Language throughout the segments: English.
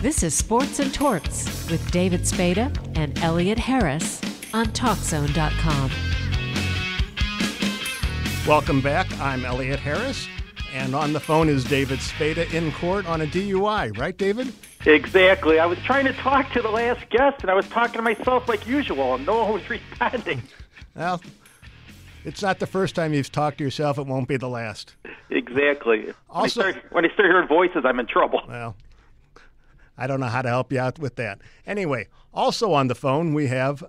This is Sports and Torts with David Spada and Elliott Harris on TalkZone.com. Welcome back. I'm Elliott Harris, and on the phone is David Spada in court on a DUI. Right, David? Exactly. I was trying to talk to the last guest, and I was talking to myself like usual, and no one was responding. Well, it's not the first time you've talked to yourself. It won't be the last. Exactly. Also, when I start hearing voices, I'm in trouble. Well, I don't know how to help you out with that. Anyway, also on the phone, we have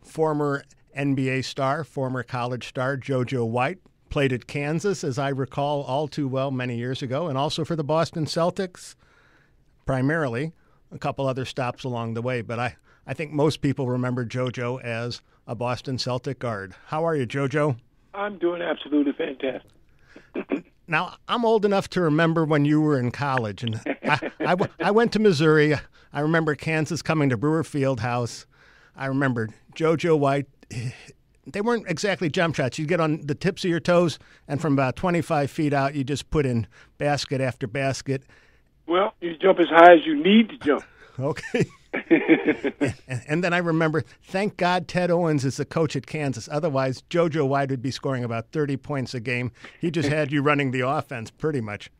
former NBA star, former college star, Jo White. Played at Kansas, as I recall all too well, many years ago, and also for the Boston Celtics, primarily. A couple other stops along the way, but I think most people remember JoJo as a Boston Celtic guard. How are you, JoJo? I'm doing absolutely fantastic. Now, I'm old enough to remember when you were in college, and I went to Missouri. I remember Kansas coming to Brewer Fieldhouse. I remember JoJo White. They weren't exactly jump shots. You'd get on the tips of your toes, and from about 25 feet out, you just put in basket after basket. Well, you jump as high as you need to jump. Okay. and then I remember, thank God Ted Owens is the coach at Kansas. Otherwise, JoJo White would be scoring about 30 points a game. He just had you running the offense pretty much.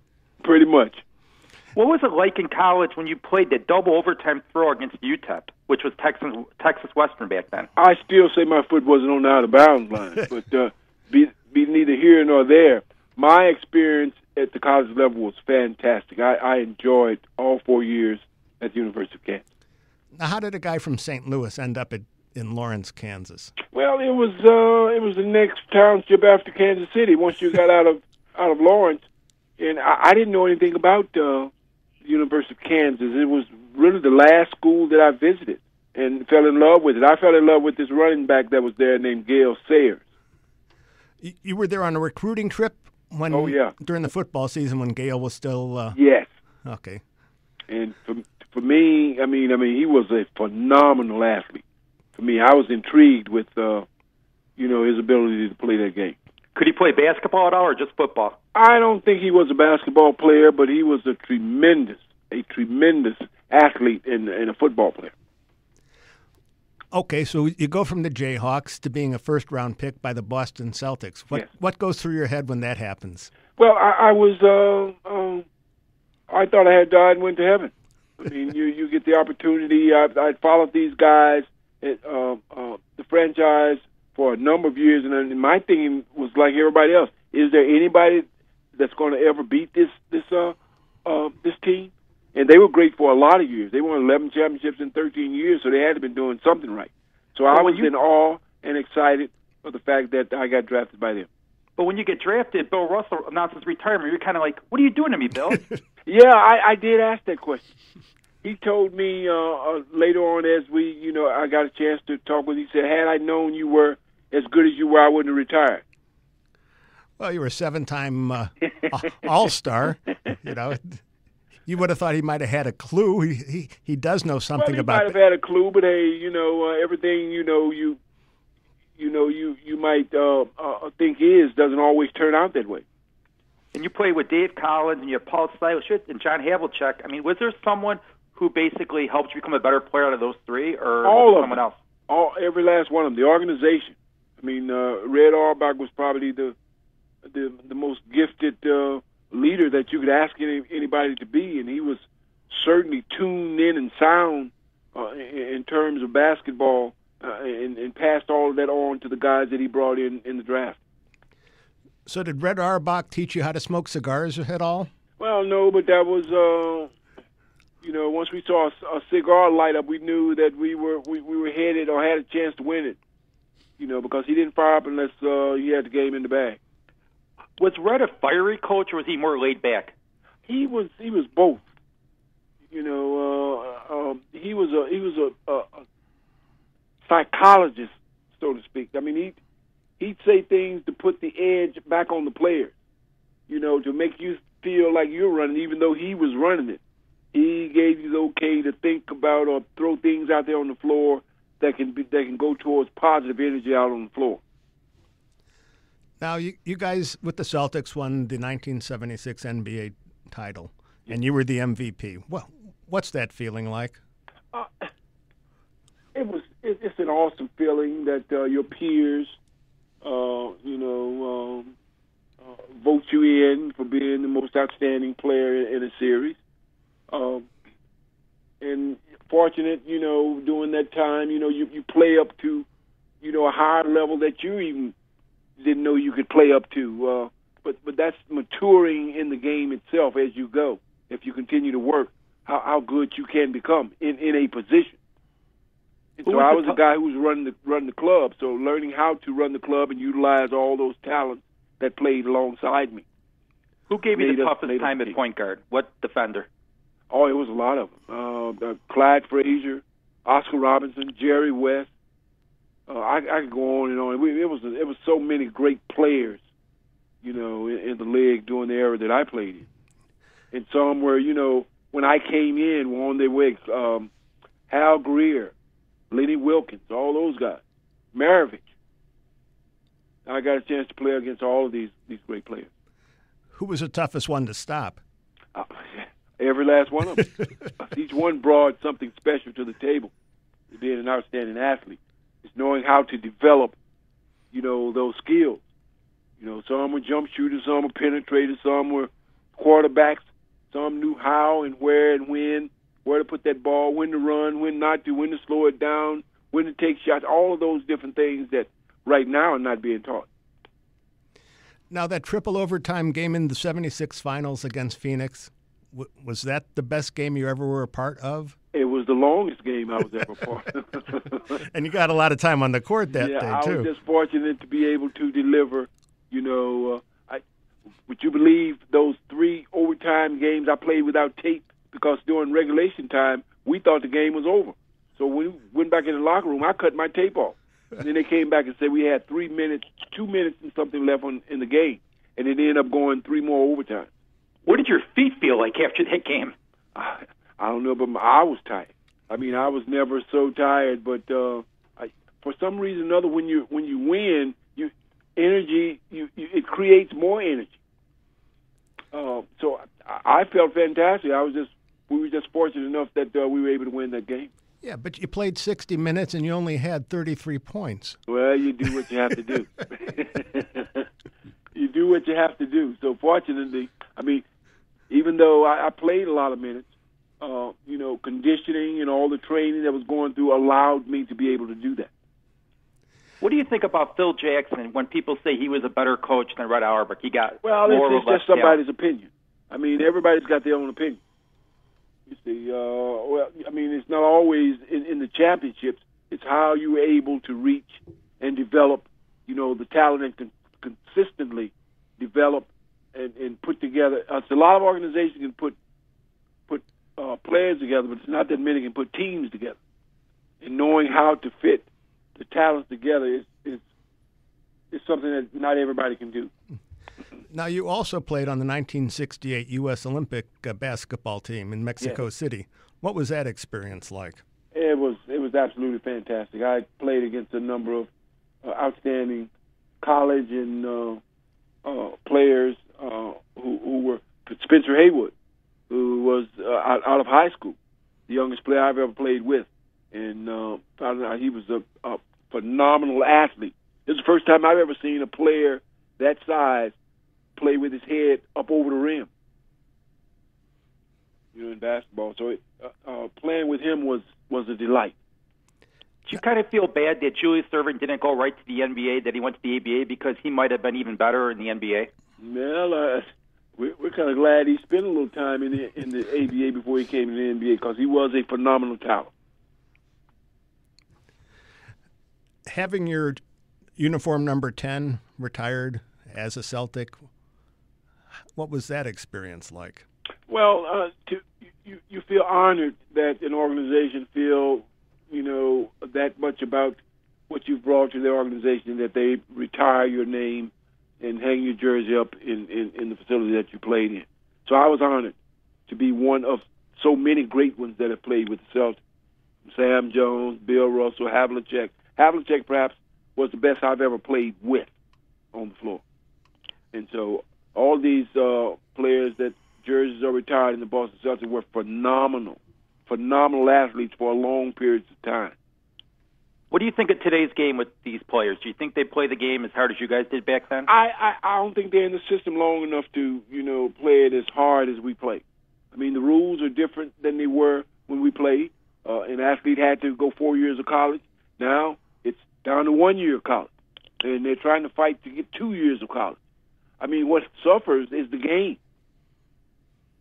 Pretty much. What was it like in college when you played the double overtime throw against UTEP, which was Texas Western back then? I still say my foot wasn't on the out-of-bounds line, but be neither here nor there. My experience at the college level was fantastic. I enjoyed all 4 years at the University of Kansas. Now, how did a guy from St. Louis end up in Lawrence, Kansas? Well, it was the next township after Kansas City. Once you got out of Lawrence, and I didn't know anything about the University of Kansas. It was really the last school that I visited and fell in love with it. I fell in love with this running back that was there named Gale Sayers. You were there on a recruiting trip when? Oh, yeah. During the football season when Gale was still. Yes. Okay. And for me, I mean, he was a phenomenal athlete. For me, I was intrigued with his ability to play that game. Could he play basketball at all or just football? I don't think he was a basketball player, but he was a tremendous athlete and a football player. Okay, so you go from the Jayhawks to being a first-round pick by the Boston Celtics. What goes through your head when that happens? Well, I thought I had died and went to heaven. I mean, you get the opportunity. I followed these guys at the franchise for a number of years, and my thinking was like everybody else: is there anybody that's going to ever beat this team? And they were great for a lot of years. They won 11 championships in 13 years, so they had to have been doing something right. So I was in awe and excited for the fact that I got drafted by them. But when you get drafted, Bill Russell announces retirement. You're kind of like, what are you doing to me, Bill? Yeah, I did ask that question. He told me later on as I got a chance to talk with him, he said, had I known you were as good as you were, I wouldn't have retired. Well, you were a 7-time All-Star. You would have thought he might have had a clue. He does know something about. He might have had a clue, but hey, everything you might think doesn't always turn out that way. And you played with Dave Collins and you have Paul Silas and John Havlicek. I mean, was there someone who basically helped you become a better player out of those three, or all of someone them. else? Every last one of them. The organization. I mean, Red Auerbach was probably the most gifted leader that you could ask anybody to be, and he was certainly tuned in and sound in terms of basketball, and passed all of that on to the guys that he brought in the draft. So did Red Auerbach teach you how to smoke cigars at all? Well, no, but that was, once we saw a cigar light up, we knew that we were headed or had a chance to win it, because he didn't fire up unless he had the game in the bag. Was Red a fiery coach, or was he more laid back? He was both. He was a psychologist, so to speak. I mean, he'd say things to put the edge back on the players, to make you feel like you're running, even though he was running it. He gave you the okay to think about or throw things out there on the floor that can go towards positive energy out on the floor. Now, you guys with the Celtics won the 1976 NBA title, and you were the MVP. Well, What's that feeling like? It's an awesome feeling that your peers, vote you in for being the most outstanding player in a series. And fortunate, during that time, you play up to, a higher level that you even didn't know you could play up to. But that's maturing in the game itself as you go. If you continue to work, how good you can become in a position. And so I was a guy who was running the club, so learning how to run the club and utilize all those talents that played alongside me. Who gave you the toughest time at point guard? What defender? Oh, it was a lot of them. Clyde Frazier, Oscar Robinson, Jerry West. I could go on and on. It was so many great players, in the league during the era that I played in. And some were, when I came in, were on their way. Hal Greer, Lenny Wilkins, all those guys. Maravich. I got a chance to play against all of these great players. Who was the toughest one to stop? Every last one of them. Each one brought something special to the table. Being an outstanding athlete, it's knowing how to develop, those skills. Some were jump shooters, some were penetrators, some were quarterbacks. Some knew how and where and when, where to put that ball, when to run, when not to, when to slow it down, when to take shots. All of those different things that right now are not being taught. Now, that triple overtime game in the 76 finals against Phoenix, was that the best game you ever were a part of? It was the longest game I was ever part of. And you got a lot of time on the court that day, too. I was just fortunate to be able to deliver, would you believe those 3 overtime games I played without tape? Because during regulation time, we thought the game was over. So when we went back in the locker room, I cut my tape off. And then they came back and said we had 2 minutes and something left in the game. And it ended up going 3 more overtime. What did your feet feel like after that game? I don't know, but I was tired. I mean, I was never so tired, but for some reason or another, when you win, it creates more energy. So I felt fantastic. We were just fortunate enough that we were able to win that game. Yeah, but you played 60 minutes and you only had 33 points. Well, you do what you have to do. You do what you have to do. So fortunately, even though I played a lot of minutes, conditioning and all the training that was going through allowed me to be able to do that. What do you think about Phil Jackson when people say he was a better coach than Red Auerbach? He got it's just somebody's opinion. Everybody's got their own opinion. You see, it's not always in the championships. It's how you were able to reach and develop, the talent and consistently develop and put together. A lot of organizations can put players together, but it's not that many can put teams together. And knowing how to fit the talents together is something that not everybody can do. Now, you also played on the 1968 U.S. Olympic basketball team in Mexico City. What was that experience like? It was absolutely fantastic. I played against a number of outstanding college and players who were Spencer Haywood, who was out of high school, the youngest player I've ever played with, and found out he was a phenomenal athlete. This is the first time I've ever seen a player that size play with his head up over the rim, in basketball. So playing with him was a delight. Do you kind of feel bad that Julius Erving didn't go right to the NBA, that he went to the ABA, because he might have been even better in the NBA? Well, we're kind of glad he spent a little time in the ABA before he came to the NBA, because he was a phenomenal talent. Having your uniform number 10 retired as a Celtic, what was that experience like? Well, you feel honored that an organization feel, that much about what you've brought to their organization, that they retire your name and hang your jersey up in the facility that you played in. So I was honored to be one of so many great ones that have played with the Celtics. Sam Jones, Bill Russell, Havlicek. Havlicek perhaps was the best I've ever played with on the floor. And so all these players that jerseys are retired in the Boston Celtics were phenomenal phenomenal athletes for long periods of time. What do you think of today's game with these players? Do you think they play the game as hard as you guys did back then? I don't think they're in the system long enough to, play it as hard as we play. I mean, the rules are different than they were when we played. An athlete had to go 4 years of college. Now it's down to 1 year of college. And they're trying to fight to get 2 years of college. I mean, what suffers is the game.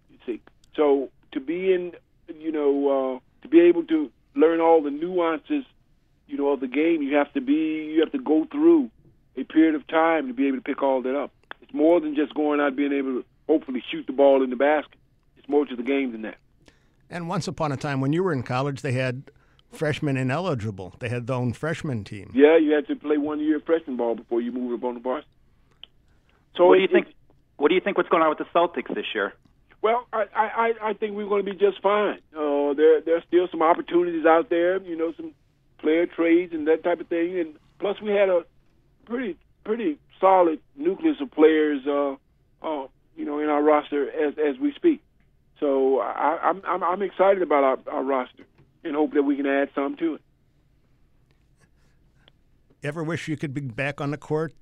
You see, so to be in, to be able to learn all the nuances, of the game, you have to go through a period of time to be able to pick all that up. It's more than just going out being able to hopefully shoot the ball in the basket. It's more to the game than that. And once upon a time, when you were in college, they had freshmen ineligible. They had their own freshman team. Yeah, you had to play 1 year of freshman ball before you moved up on the varsity. So what do you think? What do you think? What's going on with the Celtics this year? Well, I think we're going to be just fine. There's still some opportunities out there. Some player trades and that type of thing. And plus, we had a pretty solid nucleus of players, in our roster as we speak. So I'm excited about our roster and hope that we can add some to it. Ever wish you could be back on the court,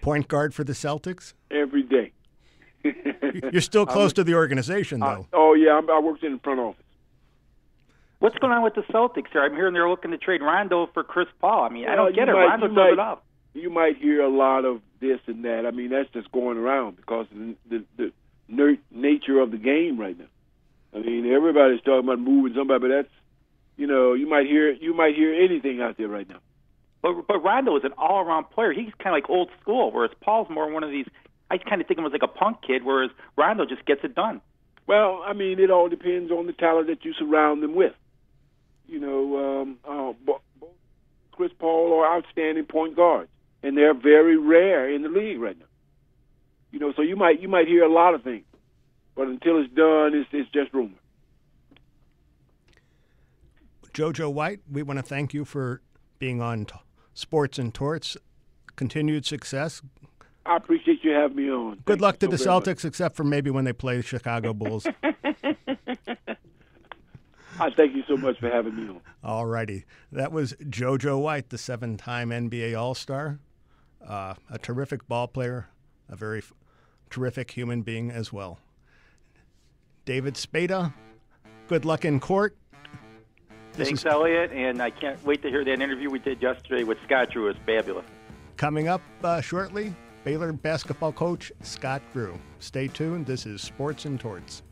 point guard for the Celtics? Every day. You're still close to the organization, though. I worked in the front office. What's going on with the Celtics here? I'm hearing they're looking to trade Rondo for Chris Paul. I mean, I don't get it. Rondo does it up. You might hear a lot of this and that. I mean, that's just going around because of the nature of the game right now. I mean, everybody's talking about moving somebody, but that's, you might hear anything out there right now. But Rondo is an all-around player. He's kind of like old school, whereas Paul's more one of these. I kind of think of him as like a punk kid, whereas Rondo just gets it done. Well, I mean, it all depends on the talent that you surround them with. Both Chris Paul are outstanding point guards, and they're very rare in the league right now. So you might hear a lot of things, but until it's done, it's just rumor. Jo White, we want to thank you for being on Sports and Torts. Continued success. I appreciate you having me on. Good luck to the Celtics, except for maybe when they play the Chicago Bulls. I thank you so much for having me on. All righty. That was Jo White, the 7-time NBA All-Star, a terrific ball player, a very terrific human being as well. David Spada, good luck in court. Thanks, Elliott, and I can't wait to hear that interview we did yesterday with Scott Drew. It was fabulous. Coming up shortly, Baylor basketball coach Scott Drew. Stay tuned. This is Sports and Torts.